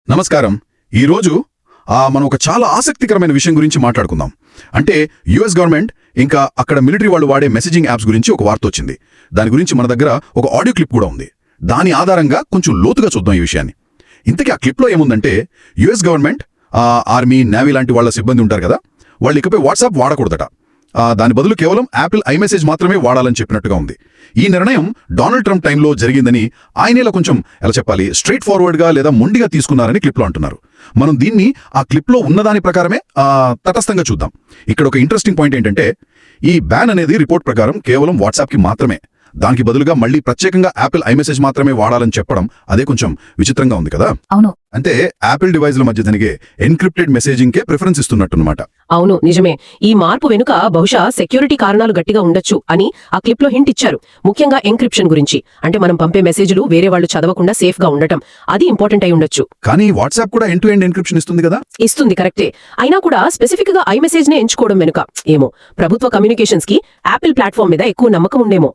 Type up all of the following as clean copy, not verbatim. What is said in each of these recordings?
నమస్కారం. ఈరోజు మనం ఒక చాలా ఆసక్తికరమైన విషయం గురించి మాట్లాడుకుందాం. అంటే యుఎస్ గవర్నమెంట్ ఇంకా అక్కడ మిలిటరీ వాళ్ళు వాడే మెసేజింగ్ యాప్స్ గురించి ఒక వార్త వచ్చింది. దాని గురించి మన దగ్గర ఒక ఆడియో క్లిప్ కూడా ఉంది. దాని ఆధారంగా కొంచెం లోతుగా చూద్దాం ఈ విషయాన్ని. ఇంతకీ ఆ క్లిప్లో ఏముందంటే, యుఎస్ గవర్నమెంట్ ఆర్మీ, నేవీ లాంటి వాళ్ళ సిబ్బంది ఉంటారు కదా, వాళ్ళు ఇకపై వాట్సాప్ వాడకూడదట. దాని బదులు కేవలం యాపిల్ ఐమెసేజ్ మాత్రమే వాడాలని చెప్పినట్టుగా ఉంది. ఈ నిర్ణయం డొనాల్డ్ ట్రంప్ టైంలో జరిగిందని ఆయనేలా కొంచెం ఎలా చెప్పాలి, స్ట్రైట్ ఫార్వర్డ్గా లేదా మొండిగా తీసుకున్నారని క్లిప్లో అంటున్నారు. మనం దీన్ని ఆ క్లిప్లో ఉన్నదాని ప్రకారమే తటస్థంగా చూద్దాం. ఇక్కడ ఒక ఇంట్రెస్టింగ్ పాయింట్ ఏంటంటే, ఈ బ్యాన్ అనేది రిపోర్ట్ ప్రకారం కేవలం వాట్సాప్కి మాత్రమే. దానికి బదులుగా మళ్ళీ ప్రత్యేకంగా యాపిల్ ఐమెసేజ్ మాత్రమే వాడాలని చెప్పడం అదే కొంచెం విచిత్రంగా ఉంది కదా. అవును, అంటే యాపిల్ డివైజ్ల మధ్య జరిగే ఎన్క్రిప్టెడ్ మెసేజింగ్ కే ప్రిఫరెన్స్ ఇస్తున్నట్టున్నమాట. అవును, నిజమే. ఈ మార్పు వెనుక బహుశా సెక్యూరిటీ కారణాలు గట్టిగా ఉండొచ్చు అని ఆ క్లిప్ లో హింట్ ఇచ్చారు. ముఖ్యంగా ఎన్క్రిప్షన్ గురించి. అంటే మనం పంపే మెసేజ్లు వేరే వాళ్ళు చదవకుండా సేఫ్ గా ఉండటం, అది ఇంపార్టెంట్ అయి ఉండొచ్చు. కానీ వాట్సాప్ కూడా ఎండ్ టు ఎండ్ ఎన్క్రిప్షన్ ఇస్తుంది కదా. ఇస్తుంది, కరెక్టే. అయినా కూడా స్పెసిఫిక్ గా ఐ మెసేజ్ నే ఎంచుకోవడం వెనుక ఏమో ప్రభుత్వ కమ్యూనికేషన్స్ కి యాపిల్ ప్లాట్ఫామ్ మీద ఎక్కువ నమ్మకం ఉండేమో.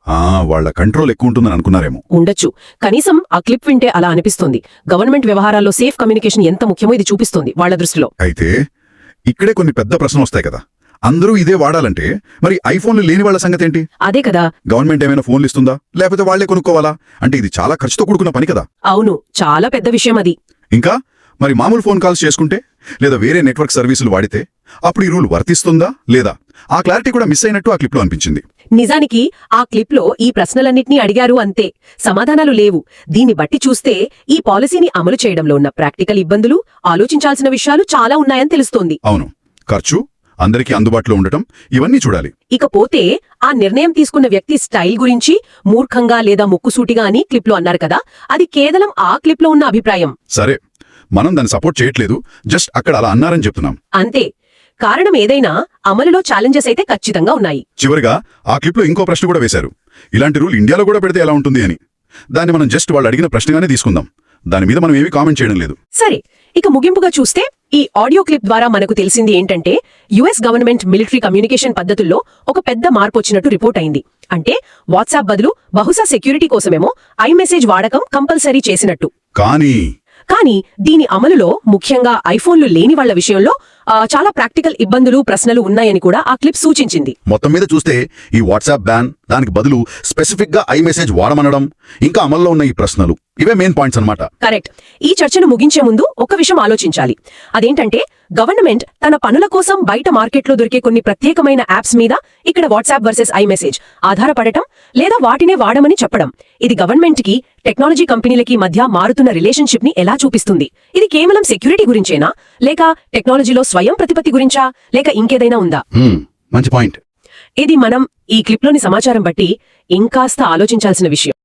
వాళ్ళ కంట్రోల్ ఎక్కువ ఉంటుందని అనుకున్నారేమో. ఉండొచ్చు. కనీసం ఆ క్లిప్ వింటే అలా అనిపిస్తుంది. గవర్నమెంట్ వ్యవహారాల్లో సేఫ్ కమ్యూనికేషన్ ఎంత ముఖ్యమో ఇది చూపిస్తుంది వాళ్ళ దృష్టిలో. అయితే ఇక్కడే కొన్ని పెద్ద ప్రశ్నలు వస్తాయి కదా. అందరూ ఇదే వాడాలంటే మరి ఐఫోన్లు లేని వాళ్ళ సంగతి ఏంటి? అదే కదా. గవర్నమెంట్ ఏమైనా ఫోన్లు ఇస్తుందా, లేకపోతే వాళ్లే కొనుక్కోవాలా? అంటే ఇది చాలా ఖర్చుతో కూడుకున్న పని కదా. అవును, చాలా పెద్ద విషయం అది. ఇంకా మరి మామూలు ఫోన్ కాల్స్ చేసుకుంటే లేదా వేరే నెట్వర్క్ సర్వీసులు వాడితే అప్పుడు ఈ రూల్ వర్తిస్తుందా లేదా? ఆ క్లారిటీ కూడా మిస్ అయినట్టు ఆ క్లిప్లో అనిపించింది. నిజానికి ఆ క్లిప్లో ఈ ప్రశ్నలన్నింటినీ అడిగారు, అంతే. సమాధానాలు లేవు. దీన్ని బట్టి చూస్తే ఈ పాలసీని అమలు చేయడంలో ఉన్న ప్రాక్టికల్ ఇబ్బందులు, ఆలోచించాల్సిన విషయాలు చాలా ఉన్నాయని తెలుస్తోంది. అవును, ఖర్చు, అందరికీ అందుబాటులో ఉండటం, ఇవన్నీ చూడాలి. ఇకపోతే ఆ నిర్ణయం తీసుకున్న వ్యక్తి స్టైల్ గురించి మూర్ఖంగా లేదా ముక్కుసూటిగా అని క్లిప్లో అన్నారు కదా, అది కేవలం ఆ క్లిప్లో ఉన్న అభిప్రాయం. సరే, మనం దాన్ని సపోర్ట్ చేయట్లేదు, జస్ట్ అక్కడ అలా అన్నారని చెప్తున్నాం అంతే. కారణం ఏదైనా అమలులో ఛాలెంజెస్ అయితే ఖచ్చితంగా ఉన్నాయి. చివరిగా ఆ క్లిప్లో ఇంకో ప్రశ్న కూడా వేశారు. ఇలాంటి రూల్ ఇండియాలో కూడా పెడితే ఎలా ఉంటుంది అని. దాన్ని మనం జస్ట్ వాళ్ళు అడిగిన ప్రశ్నగానే తీసుకుందాం. దాని మీద మనం ఏమీ కామెంట్ చేయడం లేదు. సరే, ఇక ముగింపుగా చూస్తే ఈ ఆడియో క్లిప్ ద్వారా మనకు తెలిసింది ఏంటంటే, యుఎస్ గవర్నమెంట్ మిలిటరీ కమ్యూనికేషన్ పద్ధతుల్లో ఒక పెద్ద మార్పు వచ్చినట్టు రిపోర్ట్ అయింది. అంటే వాట్సాప్ బదులు బహుశా సెక్యూరిటీ కోసమేమో ఐమెసేజ్ వాడకం కంపల్సరీ చేసినట్టు. కానీ దీని అమలులో ముఖ్యంగా ఐఫోన్లు లేని వాళ్ల విషయంలో చాలా ప్రాక్టికల్ ఇబ్బందులు, ప్రశ్నలు ఉన్నాయని కూడా ఆ క్లిప్ సూచించింది. మొత్తం మీద చూస్తే ఈ వాట్సాప్ బ్యాన్, దానికి బదులు స్పెసిఫిక్ గా ఐమెసేజ్ వాడమనడం, ఇంకా అమల్లో ఉన్న ఈ ప్రశ్నలు, ఇవే మెయిన్ పాయింట్స్ అన్నమాట. కరెక్ట్. ఈ చర్చను ముగించే ముందు ఒక విషయం ఆలోచించాలి. అదేంటంటే, గవర్నమెంట్ తన పనుల కోసం బయట మార్కెట్లో దొరికే కొన్ని ప్రత్యేకమైన యాప్స్ మీద ఇక్కడ వాట్సాప్ వర్సెస్ ఐమెసేజ్ ఆధారపడటం, లేదా వాటినే వాడమని చెప్పడం, ఇది గవర్నమెంట్ కి టెక్నాలజీ కంపెనీలకి మధ్య మారుతున్న రిలేషన్షిప్ ని ఎలా చూపిస్తుంది? ఇది కేవలం సెక్యూరిటీ గురించేనా, లేక టెక్నాలజీలో స్వయం ప్రతిపత్తి గురించా, లేక ఇంకేదైనా ఉందా? మంచి పాయింట్. ఇది మనం ఈ క్లిప్లోని సమాచారం బట్టి ఇంకాస్త ఆలోచించాల్సిన విషయం.